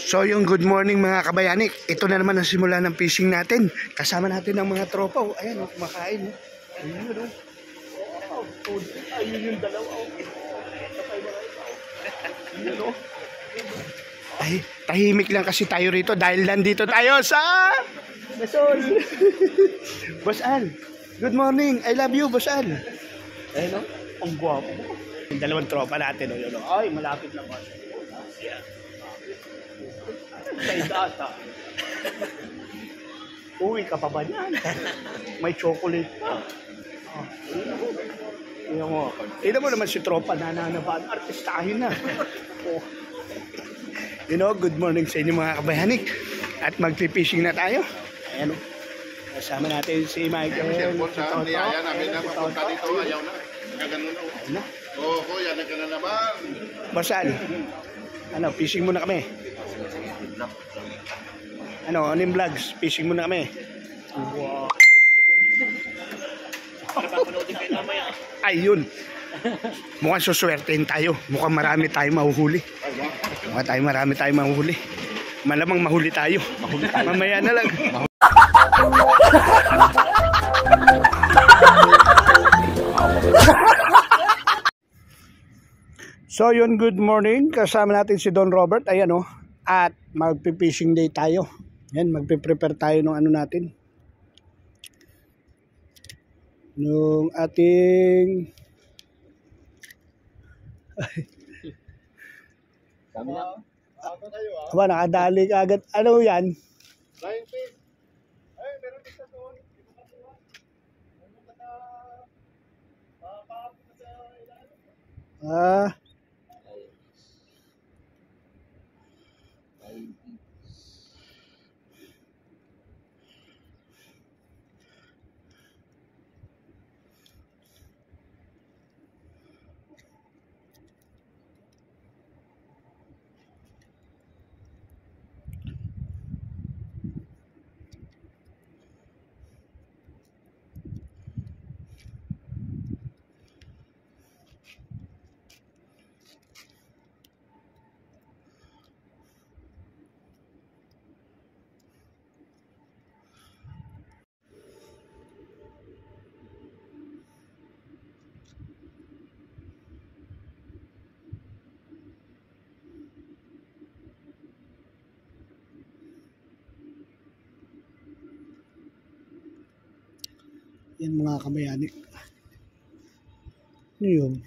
So yung good morning mga kabayanik, ito na naman ang simula ng fishing natin. Kasama natin ang mga tropa. Oh. Ayan, oh, kumakain. Oh. Ayun, oh. Ayun yung dalawa. Oh. Ayun, oh. Ay, tahimik lang kasi tayo rito dahil nandito tayo sa Quezon. Boss Al, good morning. I love you, Boss Al. Ayun, oh. Ang guwapo. Yung dalawang tropa natin. Oh, yun, oh. Ay, malapit lang. Yeah. Sa data. Uwi ka pa ba niyan? May chocolate pa. Tignan mo naman si tropa na nanabaan. Artistahin na. Oh. You know, good morning sa inyo mga kabayanik. At mag-fishing na tayo. Ayan o. Kasama natin si Michael. Sa niyaya namin na mapunta dito. Ayaw na. Nagaganon na. Ayaw na. Oo, kuya. Nagana naman. Basan. Ano, fishing muna kami. Ano, Onim Vlogs, fishing muna kami. Wow. Ayun. Mukhang suswertein tayo. Mukhang marami tayong mahuhuli. Malamang mahuli tayo. Mamaya na lang. So yun, good morning. Kasama natin si Don Robert. Ayan o. At magpi-fishing day tayo. Yan, magpe-prepare tayo ng ano natin. Nung ating aba, nakadali ka agad. Ano yan? Flying fish. Ay, meron din sa doon. Ah. Yan mga kabayanik. Ano yun?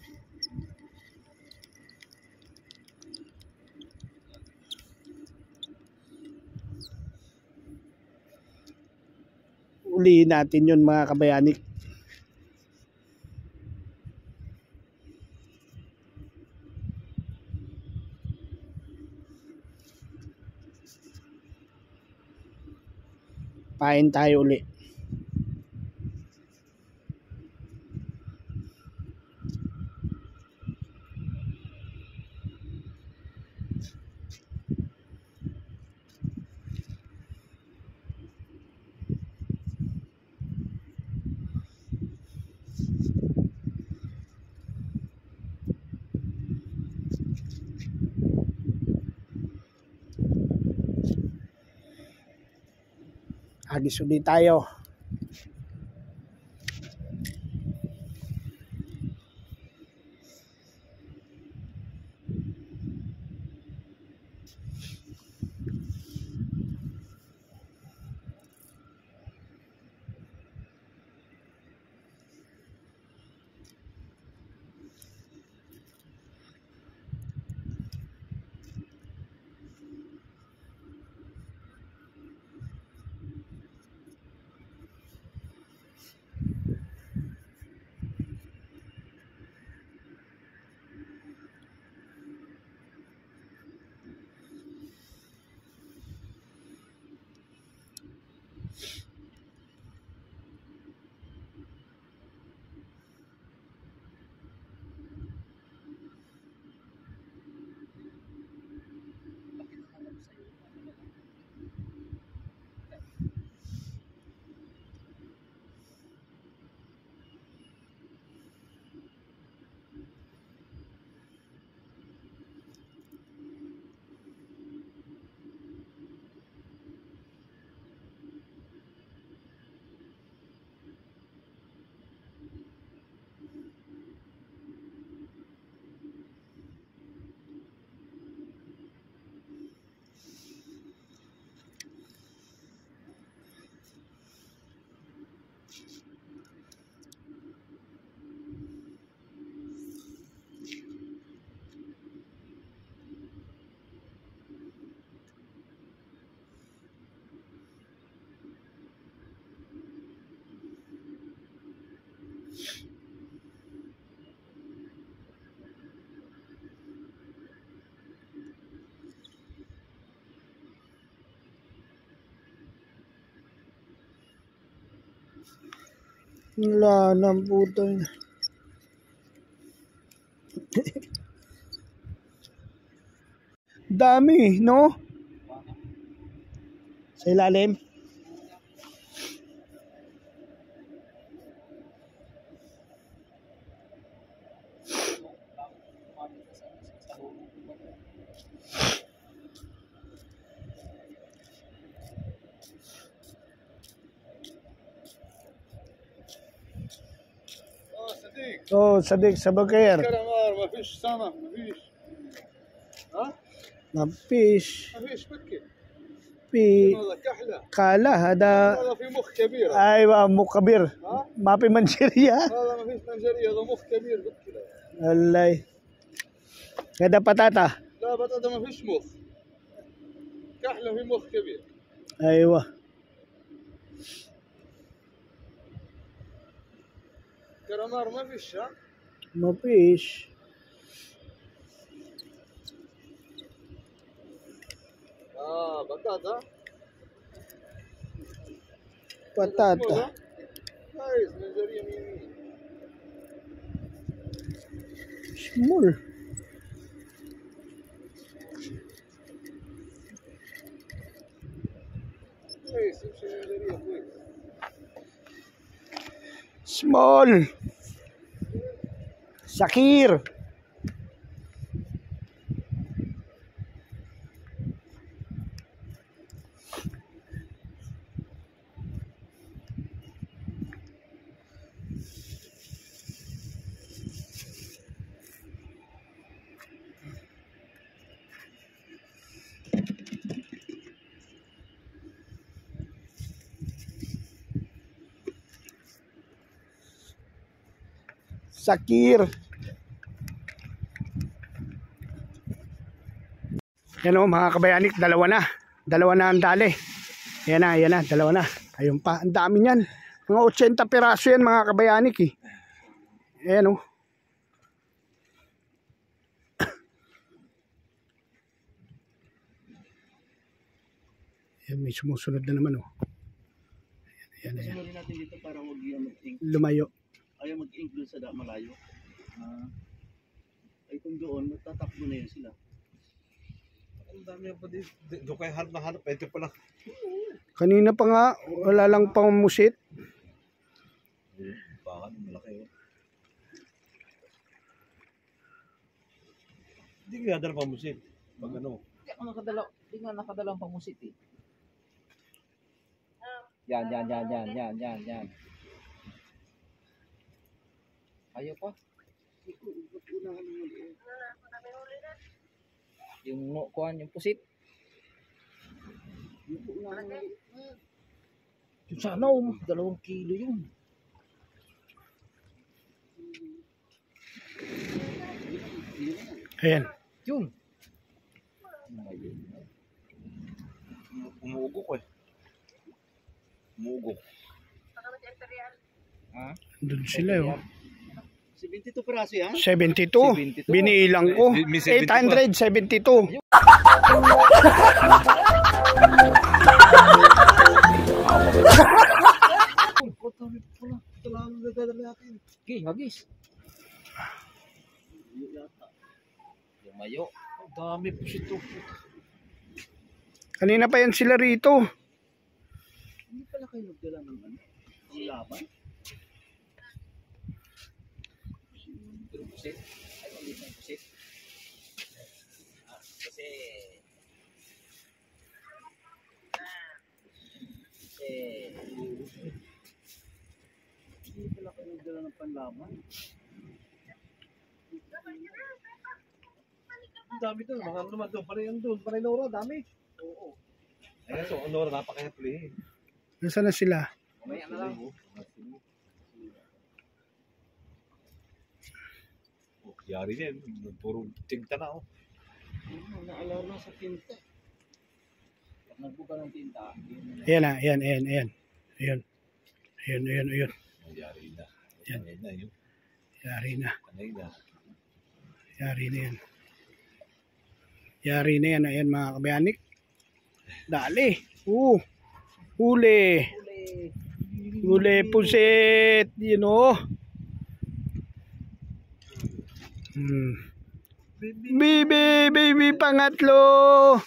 Ulihin natin yun mga kabayanik. Pain tayo uli. Agis ulit tayo. Wala na puto. Dami, no? Sa ilalim. صديق Oh, Sadik, sa Bakair. كرمار ما فيش سمك ما فيش ها Mafish. ما فيش بكي Pi. هذا كحله Kala, hada. هذا في مخ كبير Ay, mukabir. ها Mapi Mancheria. هذا ما فيش منجريه هذا مخ كبير بكي Alay. Kada patata. لا بطاطا ما فيش مخ كحله في مخ كبير Aywa. كرمار ما فيش ها Mafish. بطاطا Patata. كويس منجريه من يمين Small. كويس يمشي منجريه كويس Small. Sakir. Sakir. Yan o mga kabayanik, dalawa na. Dalawa na ang dali. Yan na, dalawa na. Ayun pa, ang dami niyan. Mga 80 piraso yan mga kabayanik eh. Ayan o. Yan, may sumusunod na naman o. Ayan. Susunodin natin dito para huwag yung mag-ink. Lumayo. Ayaw mag-ink doon sa malayo. Ay kung doon, magtatakbo na yun sila. Ang dami pa dito. Doon kayo hanap na hanap. Ito pala. Kanina pa nga, wala lang pang musit. Bakit? Malaki. Hindi nga dala pa musit. Pag ano. Hindi nga nakadala ang pamusit eh. Yan. Ayaw pa. Yung kuhan, yung pusit. Yung sana 2 kilo yun. Ayan. Yun. Umuugok eh. Umuugok. Ha? Doon sila oh. 72 piraso yan? 72. 72. Binilang ko. May 70 pa. 872. Okay, hagis. Lumayo. Ang dami po ito. Kanina pa yan sila rito. Hindi pala kayo nagdala ng ano? Ang laban? Pero pusit? Ay, hindi ng pusit. Kasi... Hindi pala kayo nagdala ng panlaban. Ang dami doon. Mga naman doon. Panay yan doon. Panay Nora. Dami. Oo. Ayan so. Nora napakahapli. Nasaan na sila? Mamaya na lang. Oh, yari din. Puro tinta na oh. Naalala na sa tinta. Pag nagbuka ng tinta, Ayan na, ayan. Ayun. Yari na. Yan. Tanay na yun. Yari na. Tanay na. Yari na yan. Yari na yan. Ayan mga kabayanik. Dali. Huli. huli. Gulay pusit. You know. Baby pangatlo.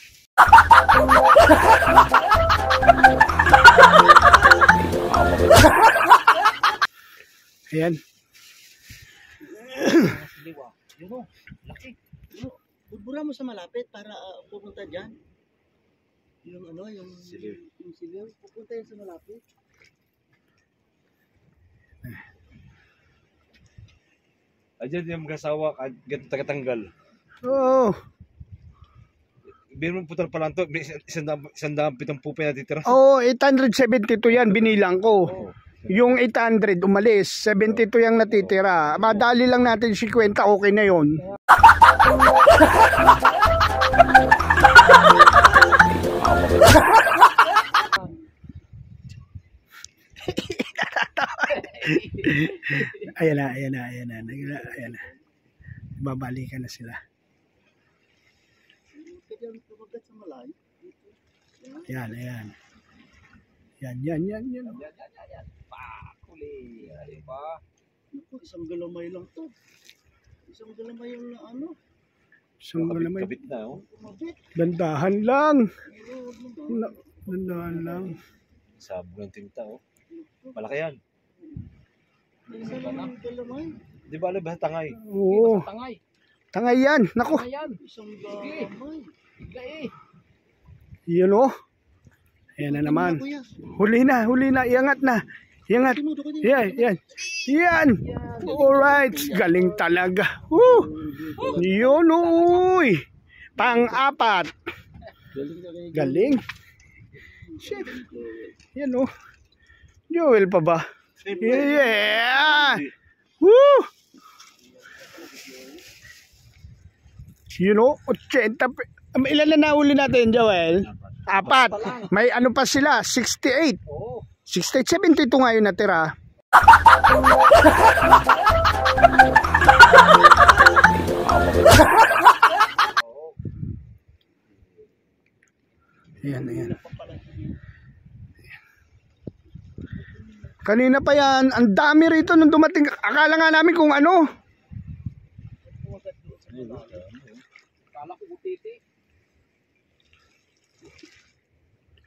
Ayan. Liwa. Yun o, laki. Budbura mo sa malapit para pupunta dyan. Yung ano, yung siliw. Pupunta yan sa malapit. Ayan yung mag-asawa, ganito tagatanggal. Oh. Biro mo putal pa lang to, 170 na natitira. Oh, 872 yan binilang ko. Oo. Yung 800 umalis, 72 yung natitira. Madali lang natin 50, okay na yon. Ayan na. Babalikan na sila. Kaya pumagat sa malayo. Yan. Pakuli, ano ba? Naku, isang galamay lang to. Isang galamay yung na ano. Kabit na, oh. Kumabit. Dandahan lang. Dandahan lang. Sabog ng tinta, oh. Malaki yan. Isang galamay. Di ba alam ba tangay? Oo. Tangay. Tangay yan. Naku. Isang galamay. Yun o. Ayan na naman. Huli na. Iangat na. Iangat. Yan. Alright. Galing talaga. Yun uy. Pang-apat. Galing. Shit. Yan o. Joel pa ba? Yeah. Woo. You know, 80. Ilan na nahuli natin, Joel? 4. May ano pa sila? 68. 68, 72 ngayon natira. Ayan. Kanina pa yan, ang dami rito nung dumating. Akala nga namin kung ano.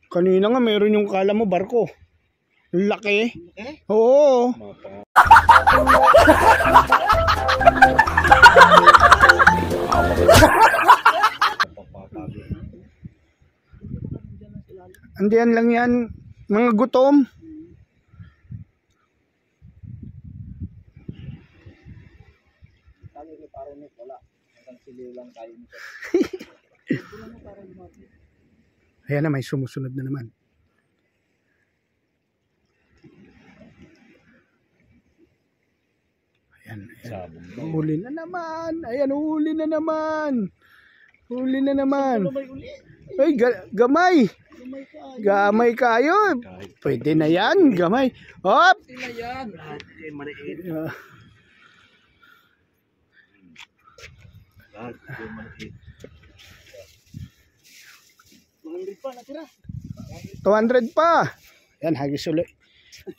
Kanina nga meron yung kala mo barko. Laki. Oo. Andiyan lang yan, mga gutom. Ayan na, may sumusunod na naman. Ayan. Huli na naman. Ayan, huli na naman. Ay, gamay. Gamay kayo. Pwede na yan, gamay. Hop! Pwede na yan. Pa natira. 200 pa. Yan, hagis ulit.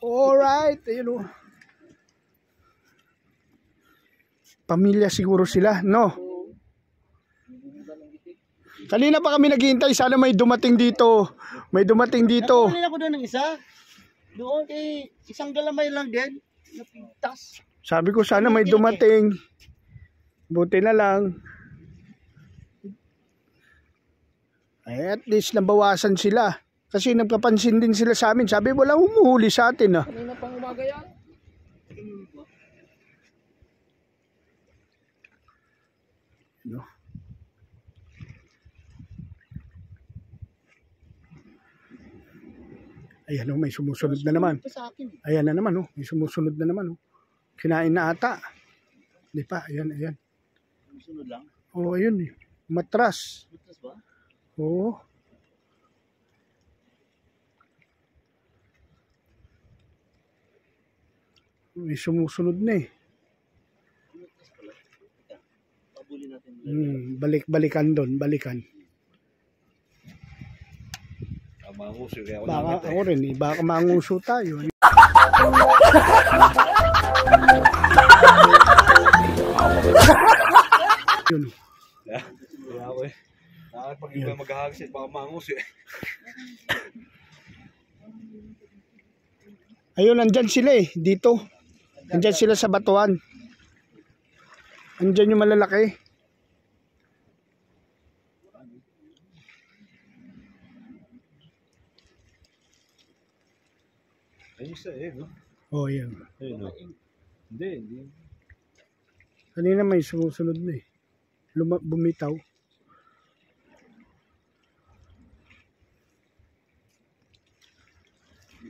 Alright. Ayun o. Pamilya siguro sila, no? Kanina pa kami naghihintay. Sana may dumating dito. Nakunin ako doon ng isa. Doon kay isang galamay lang din. Napigtas. Sabi ko sana may dumating. Buti na lang. Ay, at least nabawasan sila. Kasi nagpapansin din sila sa amin. Sabi, wala humuhuli sa atin. Kanina pang umaga yan. No. Ayan o, may sumusunod na naman. Ayan na naman o, may sumusunod na naman o. Kinain na ata. Hindi pa, ayan. Sumusunod lang? Oo, ayun eh. Matras. Matras ba? Oo. May sumusunod na eh. Pabuli natin. Balikan doon, balikan. Manguso kaya Baka ako rin eh, baka manguso tayo. Yun. Kaya ako eh. Pag iba maghahagis eh, baka mangus eh. Ayun, nandyan sila eh, dito. Nandyan sila sa batuan. Nandyan yung malalaki. Ayun isa eh, no? Oh, yan. Ayun, no? Hindi. Kanina may sumusunod na eh. Bumitaw.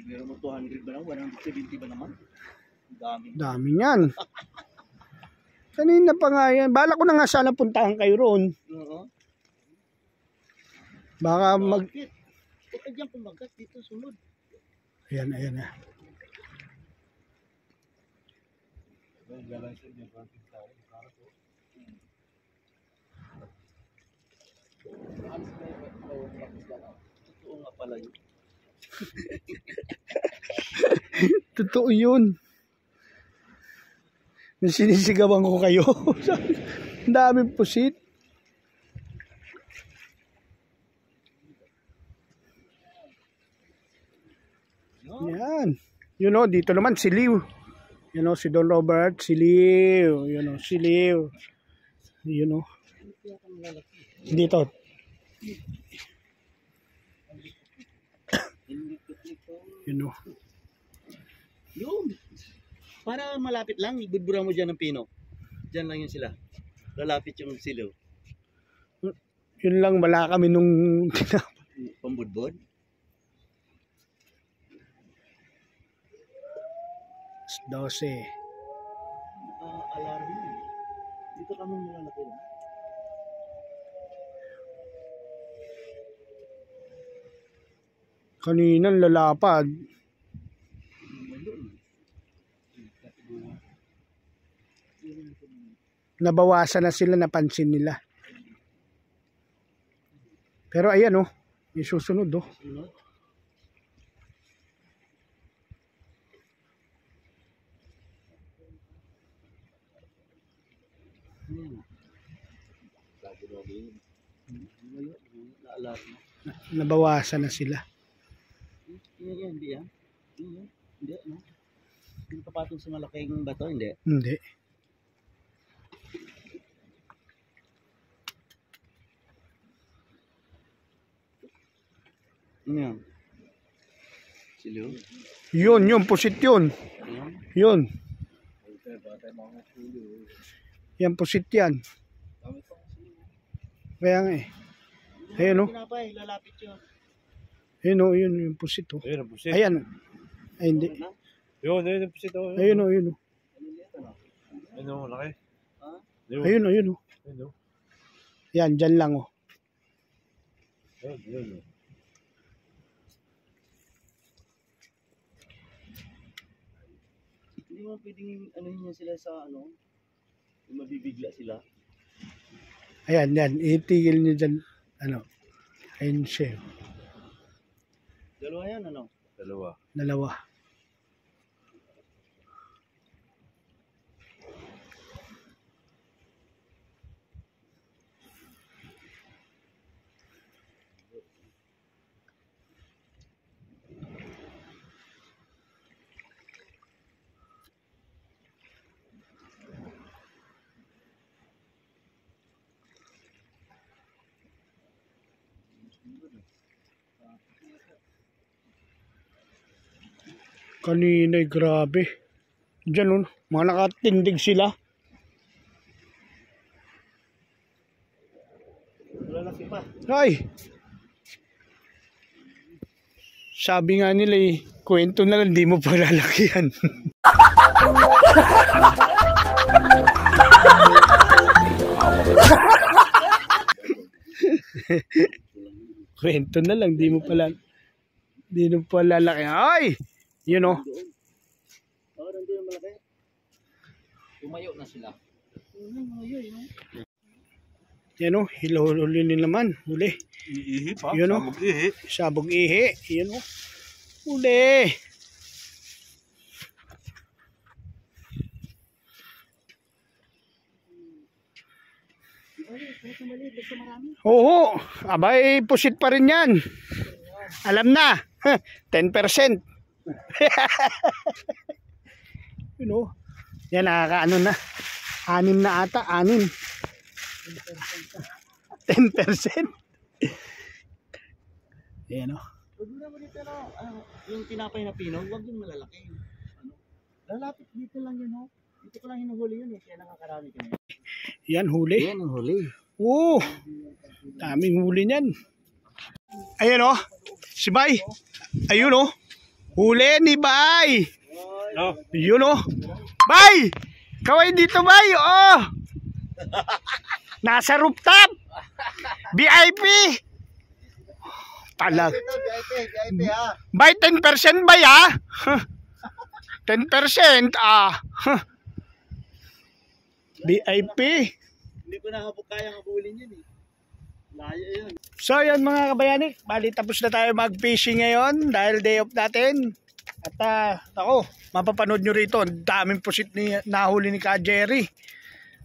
Meron mo 200 ba lang? 170 ba naman? Dami. Dami yan. Kanina pa nga yan. Bala ko na nga sana puntahan kayo roon. Oo. Baka mag... Bakit? Huwag dyan pumagat dito sunod. Ayan, ayan na. Totoo nga pala yun. Totoo yun. Nung sinisigawan ko kayo. Ang daming pusit. Yan. You know, dito naman si Liw. You know, si Don Robert, si Liw. You know, si Liw. You know. Dito. You know. Yun. Para malapit lang, ibudbura mo dyan ng pino. Dyan lang yun sila. Lalapit yung silaw. Yun lang, wala kami nung Pambudbod. 12. Alarm yun. Dito kami malalaki lang. Kanina lalapad. Nabawasan na sila, napansin nila. Pero ayan oh, may susunod oh. Nabawasan na sila. Hindi yan. Hindi, no? Hindi kapatong sa malaking bato, hindi. Hindi. Ano yan? Silaw? Yun, pusit yun. Ayan. Yun. Yan, pusit yan. Kaya nga eh. Ayan oh. Pinapay, lalapit yun. Ayun oh, yun yung pusit oh. Ayun ang pusit. Ayan. Ay, hindi. Yun ang pusit. Ayun oh, yun oh. Ayun ang laki. Ayun oh, yun oh. Ayun oh. Yan, dyan lang oh. Ayun. Hindi mo pwedeng ano niya sila sa ano, mabibigla sila. Ayan, yan. Itigil nyo dyan. Ano? Ayun siya. Dalawa yan, ano? Dalawa. Kanina grabe. Diyan oh, mga nakatindig sila. Lalaki pa. Ay! Sabi nga nila eh, kwento na lang, di mo pa lalakyan. Kwento na lang, di mo pa lalakyan. Ay! You know. Oo, nandun yung malaki. Tumayo na sila. Tumayo, yun. Yan o, hilahuli naman. Huli. Iihi pa. Yun o. Sabog ihi. Sabog ihi. Yan o. Huli. Kahit na maliit, basta marami. Oo, abay, pusit pa rin yan. Alam na, 10%. You know, yan nakakaano na. 6 na ata, 6. 10%. Yan o. Huwag mo naman dito yung tinapay na pino, huwag yung malalaki. Ano? Lalapit dito lang yun, ho. Dito ko lang hinuhuli yun, kaya nakakarami kami. Yan, huli. Yan ang huli. Oo, daming huli niyan. Ayan o, si Bay. Ayun o, huli ni Bay. No. Yun o. Bay! Kaway dito, Bay. Oh! Nasa rooftop. VIP. Talag. VIP ha. Bay, 10% ba ya? 10% VIP. Hindi ko na kayang habulin yun eh. Layo yun. So yun mga kabayani, bali tapos na tayo mag-fishing ngayon dahil day off natin. At ako, mapapanood nyo rito, ang daming pusit nahuli ni Ka Jerry.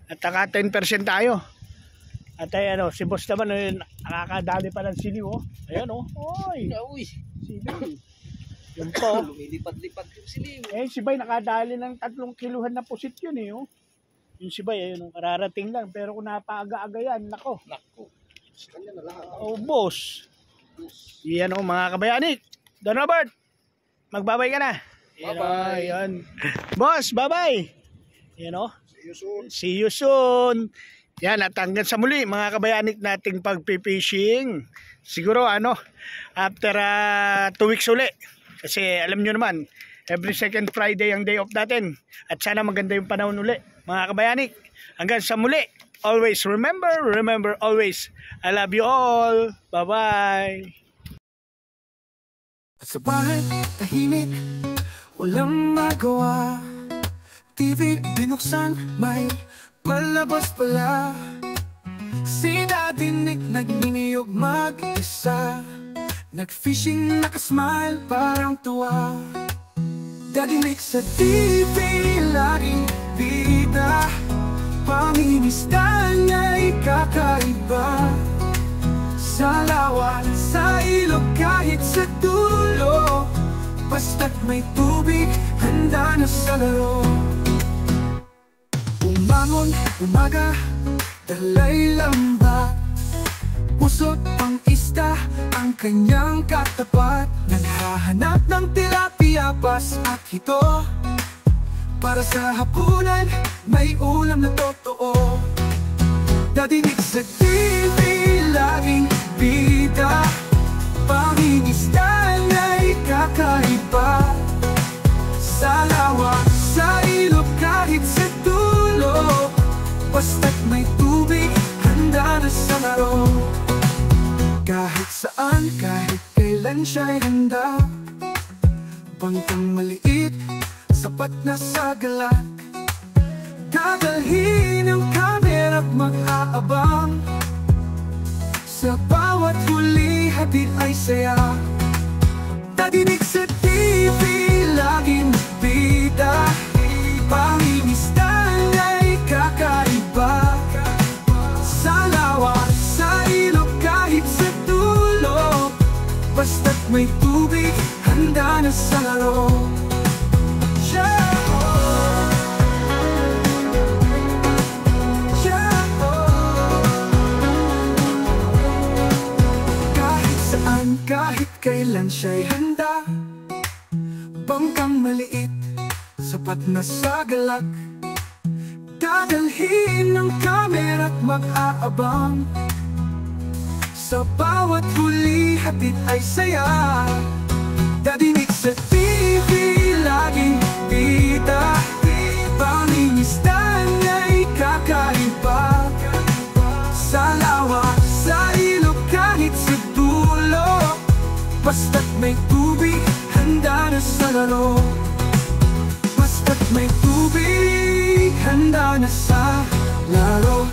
At 10% tayo. At ayan si boss naman, nakakadali pa ng siliw. Oh. Ayan oy, siliw. Yun po. Lumilipat-lipat yung siliw. Si Bay nakadali ng 3 kiluhan na pusit yun eh. Oh. Yung si Bay, ayun, kararating lang. Pero kung napaaga-aga yan, nako. Kanya na lahat. Oh, boss. Yan mga kabayani. Don Robert, magbabay ka na. Bye-bye. Yan. Boss, bye-bye. Yan See you soon. See you soon. Yan, at hanggang sa muli mga kabayanik nating pagpipishing. Siguro after 2 weeks uli. Kasi alam nyo naman, every second Friday ang day off natin. At sana maganda yung panahon uli mga kabayanik. Hanggang sa muli. Always remember always. I love you all. Bye-bye. Sa bahay, tahimik, walang magawa. TV binuksan, may palabas pala. Sinadinig, nagniniyog mag-isa. Nag-fishing, nakasmile, parang tuwa. Dadinig sa TV, laging bida. Pangingisda niya'y kakaiba. Sa lawa, sa ilog, kahit sa dulo. Basta't may tubig, handa na sa laro. Umangon, umaga, dalay lamba. Pusot pang isda, ang kanyang katapat. Naghahanap ng tilapia, pas at hito. Para sa hapunan, may ulam na totoo. Dadinig sa TV, laging bida. Pangingisda niya'y kakaiba. Sa lawa, sa ilog, kahit sa dulo. Basta't may tubig, handa na sa laro. Kahit saan, kahit kailan siya'y handa. Bangkang maliit, sapat na sa galak. Dadalhin ang camera at mag-aabang. Sa bawat huli, hatid ay saya. Dadinig sa TV, laging bida. Pangingisda niya'y kakaiba. Sa lawa, sa ilog, kahit sa dulo. Basta't may tubig, handa na sa laro. Kahit kailan siya'y handa. Bangkang maliit, sapat na sa galak. Dadalhin ng camera at mag-aabang. Sa bawat huli, hatid ay saya. Dadinig sa TV, laging bida. Pangingisda niya'y kakaiba. Sa lawa, sa ilog, kahit sa dulo. Basta't may tubig, handa na sa laro. Basta't may tubig, handa na sa laro.